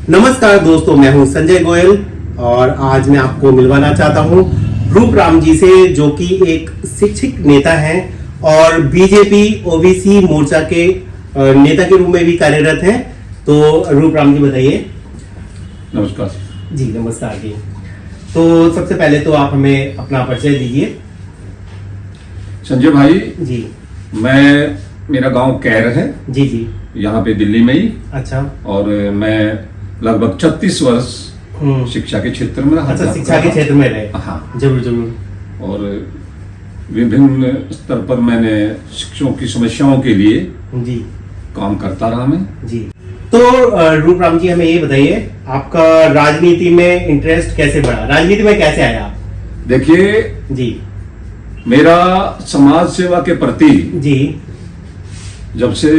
नमस्कार दोस्तों, मैं हूं संजय गोयल और आज मैं आपको मिलवाना चाहता हूं रूपराम जी से, जो कि एक शिक्षक नेता हैं और बीजेपी ओबीसी मोर्चा के नेता के रूप में भी कार्यरत हैं। तो रूपराम जी बताइए। नमस्कार जी। नमस्कार जी। तो सबसे पहले तो आप हमें अपना परिचय दीजिए। संजय भाई जी। मेरा गांव कैर है जी जी। यहाँ पे दिल्ली में ही। अच्छा। और मैं लगभग 36 वर्ष शिक्षा के क्षेत्र में रहा। अच्छा, शिक्षा के क्षेत्र में रहे। हाँ, जरूर जरूर। और विभिन्न स्तर पर मैंने शिक्षकों की समस्याओं के लिए जी काम करता रहा मैं। जी। तो रूपराम जी हमें ये बताइए, आपका राजनीति में इंटरेस्ट कैसे बढ़ा, राजनीति में कैसे आया आप? देखिए जी। मेरा समाज सेवा के प्रति जी। जब से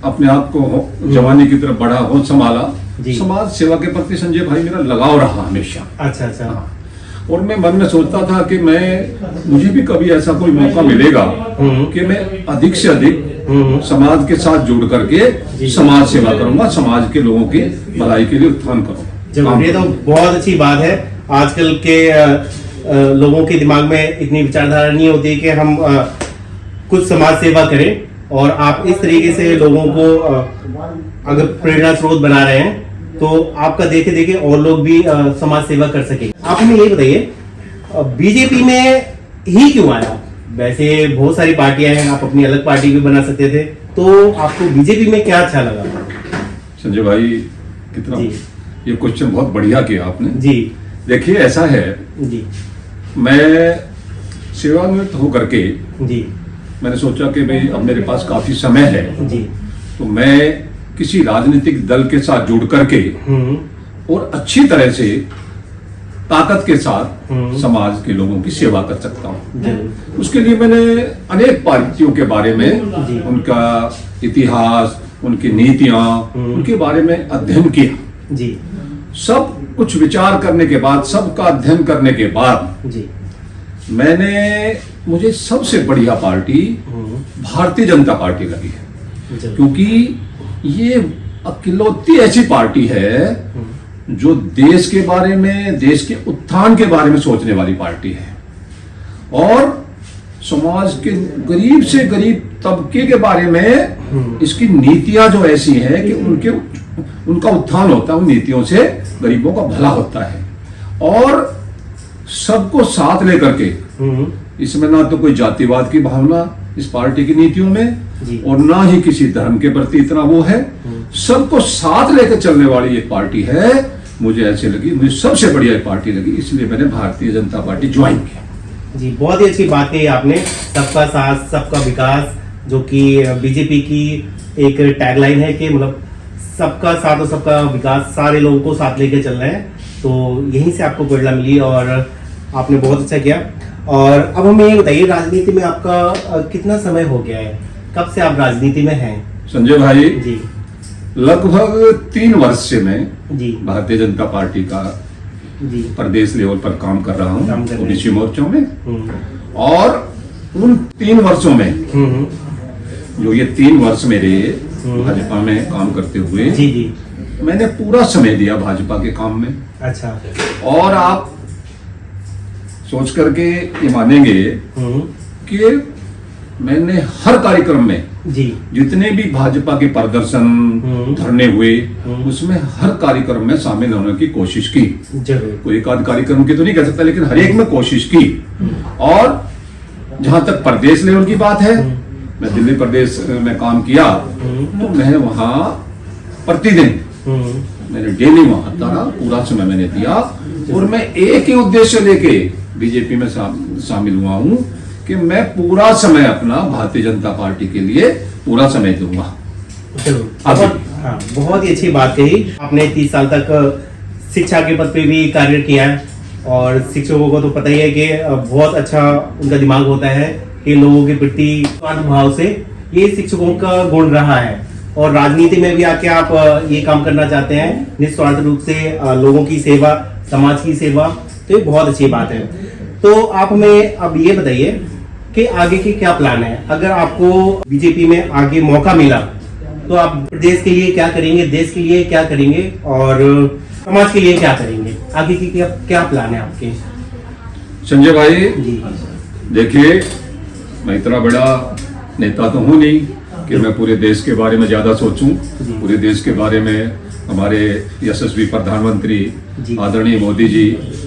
अपने आप को जवानी की तरफ बढ़ा हो संभाला, समाज सेवा के प्रति संजय भाई मेरा लगाव रहा हमेशा। अच्छा अच्छा। हाँ। और मैं मन में सोचता था कि मुझे भी कभी ऐसा कोई मौका मिलेगा कि मैं अधिक से अधिक समाज के साथ जुड़ करके समाज सेवा करूंगा, समाज के लोगों की भलाई के लिए उत्थान करूंगा। ये तो बहुत अच्छी बात है। आजकल के लोगों के दिमाग में इतनी विचारधारा नहीं होती कि हम कुछ समाज सेवा करें, और आप इस तरीके से लोगों को अगर प्रेरणा स्रोत बना रहे हैं तो आपका देखे देखे और लोग भी समाज सेवा कर सके। आप हमें ये बताइए, बीजेपी में ही क्यों आया? वैसे बहुत सारी पार्टियां हैं, आप अपनी अलग पार्टी भी बना सकते थे, तो आपको बीजेपी में क्या अच्छा लगा? संजय भाई कितना ये क्वेश्चन बहुत बढ़िया किया आपने जी। देखिए ऐसा है जी, मैं सेवानिवृत्त होकर के जी, मैंने सोचा कि भाई अब मेरे पास काफी समय है जी, तो मैं किसी राजनीतिक दल के साथ जुड़ करके और अच्छी तरह से ताकत के साथ समाज के लोगों की सेवा कर सकता हूँ। उसके लिए मैंने अनेक पार्टियों के बारे में, उनका इतिहास, उनकी नीतियां, उनके बारे में अध्ययन किया। जी। सब कुछ विचार करने के बाद, सबका अध्ययन करने के बाद जी, मुझे सबसे बढ़िया पार्टी भारतीय जनता पार्टी लगी है, क्योंकि ये अकेलौती ऐसी पार्टी है जो देश के बारे में, देश के उत्थान के बारे में सोचने वाली पार्टी है, और समाज के गरीब से गरीब तबके के बारे में इसकी नीतियां जो ऐसी हैं कि उनका उत्थान होता है, उन नीतियों से गरीबों का भला होता है, और सबको साथ लेकर के, इसमें ना तो कोई जातिवाद की भावना इस पार्टी की नीतियों में, और ना ही किसी धर्म के प्रति इतना वो है, सबको साथ लेकर चलने वाली एक पार्टी है। मुझे ऐसे लगी, मुझे सबसे बढ़िया पार्टी लगी, इसलिए मैंने भारतीय जनता पार्टी ज्वाइन किया। जी, बहुत ही अच्छी बात कही आपने। सबका साथ सबका विकास, जो कि बीजेपी की एक टैगलाइन है कि मतलब सबका साथ और सबका विकास, सारे लोगों को साथ लेके चलना है। तो यहीं से आपको प्रेरणा मिली और आपने बहुत अच्छा किया। और अब हमें ये बताइए, राजनीति में आपका कितना समय हो गया है? कब से आप राजनीति में हैं? संजय भाई जी, लगभग 3 वर्ष से मैं जी भारतीय जनता पार्टी का जी प्रदेश लेवल पर काम कर रहा हूँ ओबीसी मोर्चों में। और उन 3 वर्षों में जो ये 3 वर्ष मेरे भाजपा में काम करते हुए, जी जी, मैंने पूरा समय दिया भाजपा के काम में। अच्छा। और आप सोच करके ये मानेंगे कि मैंने हर कार्यक्रम में जी, जितने भी भाजपा के प्रदर्शन धरने हुए, उसमें हर कार्यक्रम में शामिल होने की कोशिश की। जरूर। कोई एक आध कार्यक्रम की तो नहीं कह सकता, लेकिन हर एक में कोशिश की। और जहां तक प्रदेश लेवल की बात है, मैं दिल्ली प्रदेश में काम किया, तो मैं वहां प्रतिदिन मैंने डेली वहां था, पूरा समय मैंने दिया, और मैं एक ही उद्देश्य लेके बीजेपी में शामिल हुआ हूं कि मैं पूरा समय अपना भारतीय जनता पार्टी के लिए पूरा समय दूंगा। जरूर। हाँ, बहुत ही अच्छी बात कही आपने। 30 साल तक शिक्षा के पद पे भी कार्य किया है, और शिक्षकों को तो पता ही है कि बहुत अच्छा उनका दिमाग होता है कि लोगों के प्रति भाव से ये शिक्षकों का गुण रहा है। और राजनीति में भी आके आप ये काम करना चाहते हैं निस्वार्थ रूप से, लोगों की सेवा, समाज की सेवा, तो ये बहुत अच्छी बात है। तो आप हमें अब ये बताइए कि आगे के क्या प्लान है? अगर आपको बीजेपी में आगे मौका मिला तो आप प्रदेश के लिए क्या करेंगे, देश के लिए क्या करेंगे और समाज के लिए क्या करेंगे, आगे की क्या प्लान है आपके? संजय भाई जी देखिए, मैं इतना बड़ा नेता तो हूँ नहीं कि मैं पूरे देश के बारे में ज्यादा सोचूं। पूरे देश के बारे में हमारे यशस्वी प्रधानमंत्री आदरणीय मोदी जी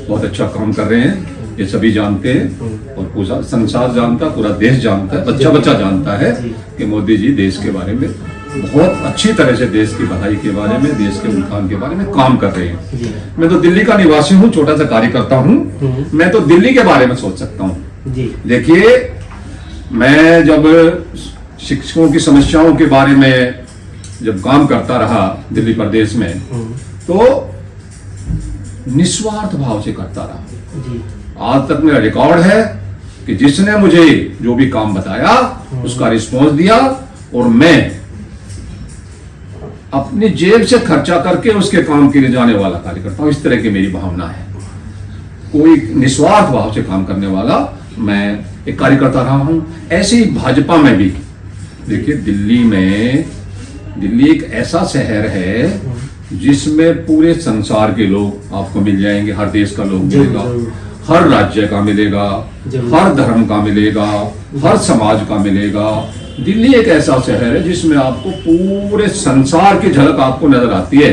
बहुत अच्छा काम कर रहे हैं, ये सभी जानते हैं और पूरा संसार जानता, पूरा देश जानता है, बच्चा बच्चा जानता है कि मोदी जी देश के बारे में बहुत अच्छी तरह से, देश की भलाई के बारे में, देश के उत्थान के बारे में काम कर रहे हैं। मैं तो दिल्ली का निवासी हूँ, छोटा सा कार्यकर्ता हूँ, मैं तो दिल्ली के बारे में सोच सकता हूँ। देखिए, मैं जब शिक्षकों की समस्याओं के बारे में जब काम करता रहा दिल्ली प्रदेश में, तो निस्वार्थ भाव से करता रहा। आज तक मेरा रिकॉर्ड है कि जिसने मुझे जो भी काम बताया उसका रिस्पॉन्स दिया और मैं अपनी जेब से खर्चा करके उसके काम के लिए जाने वाला कार्यकर्ता हूं। इस तरह की मेरी भावना है। कोई निस्वार्थ भाव से काम करने वाला मैं एक कार्यकर्ता रहा हूं। ऐसे ही भाजपा में भी देखिए, दिल्ली एक ऐसा शहर है जिसमें पूरे संसार के लोग आपको मिल जाएंगे। हर देश का लोग मिलेगा, हर राज्य का मिलेगा, हर धर्म का मिलेगा, हर समाज का मिलेगा। दिल्ली एक ऐसा शहर है जिसमें आपको पूरे संसार की झलक आपको नजर आती है।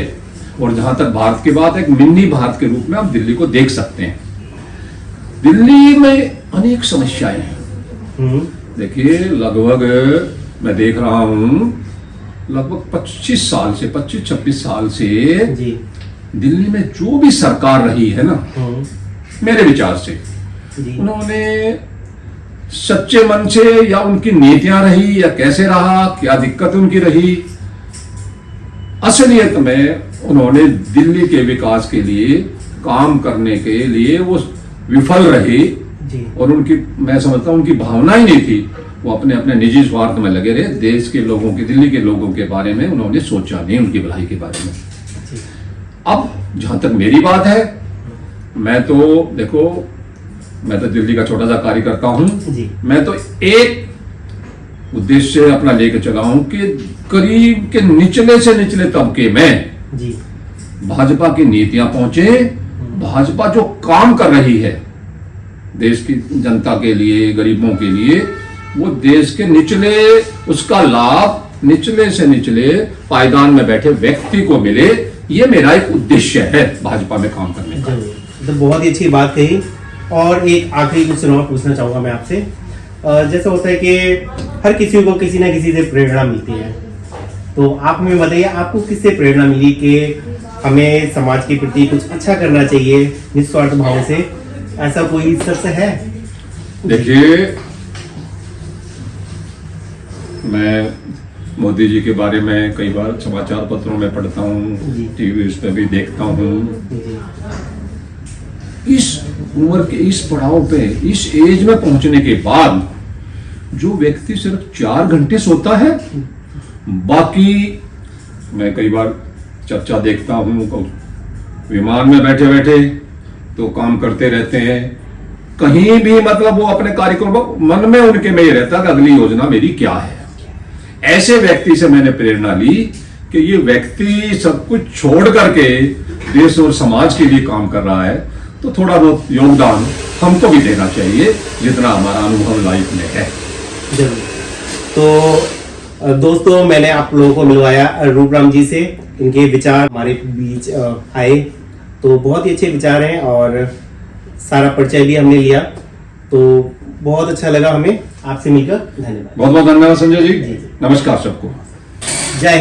और जहां तक भारत की बात है, एक मिनी भारत के रूप में आप दिल्ली को देख सकते हैं। दिल्ली में अनेक समस्याएं हैं। देखिए, लगभग मैं देख रहा हूं, लगभग 25-26 साल से दिल्ली में जो भी सरकार रही है ना, मेरे विचार से उन्होंने सच्चे मन से, या उनकी नीतियां रही, या कैसे रहा, क्या दिक्कत उनकी रही, असलियत में उन्होंने दिल्ली के विकास के लिए काम करने के लिए वो विफल रही। और उनकी, मैं समझता हूं, उनकी भावना ही नहीं थी। वो अपने अपने निजी स्वार्थ में लगे रहे। देश के लोगों के, दिल्ली के लोगों के बारे में उन्होंने सोचा नहीं, उनकी भलाई के बारे में। अब जहां तक मेरी बात है, मैं तो देखो, मैं तो दिल्ली का छोटा सा कार्यकर्ता हूं। मैं तो एक उद्देश्य अपना लेकर चला हूं कि गरीब के निचले से निचले तबके में भाजपा की नीतियां पहुंचे। भाजपा जो काम कर रही है देश की जनता के लिए, गरीबों के लिए, वो देश के निचले, उसका लाभ निचले से निचले पायदान में बैठे व्यक्ति को मिले। ये मेरा एक उद्देश्य है भाजपा में काम करने का। तो बहुत ही अच्छी बात कही। और एक आखिरी क्वेश्चन और पूछना चाहूंगा मैं आपसे। जैसा होता है कि हर किसी को किसी ना किसी से प्रेरणा मिलती है, तो आप हमें बताइए, आपको किससे प्रेरणा मिली कि हमें समाज के प्रति कुछ अच्छा करना चाहिए निस्वार्थ भाव से? ऐसा कोई शख्स है? देखिए, मैं मोदी जी के बारे में कई बार समाचार पत्रों में पढ़ता हूँ, टीवी उस पर भी देखता हूँ। इस उम्र के, इस पड़ाव पे, इस एज में पहुंचने के बाद जो व्यक्ति सिर्फ 4 घंटे सोता है, बाकी मैं कई बार चर्चा देखता हूँ, विमान में बैठे बैठे तो काम करते रहते हैं। कहीं भी मतलब वो अपने कार्यक्रम मन में उनके में ही रहता कि अगली योजना मेरी क्या है। ऐसे व्यक्ति से मैंने प्रेरणा ली कि ये व्यक्ति सब कुछ छोड़ करके देश और समाज के लिए काम कर रहा है, तो थोड़ा बहुत योगदान हमको भी देना चाहिए, जितना हमारा अनुभव लाइफ में है। तो दोस्तों, मैंने आप लोगों को मिलवाया रूपराम जी से। इनके विचार हमारे बीच आए, तो बहुत ही अच्छे विचार हैं और सारा परिचय भी हमने लिया, तो बहुत अच्छा लगा हमें आपसे मिलकर। धन्यवाद। बहुत बहुत धन्यवाद संजय जी। नमस्कार सबको। जय हिंद।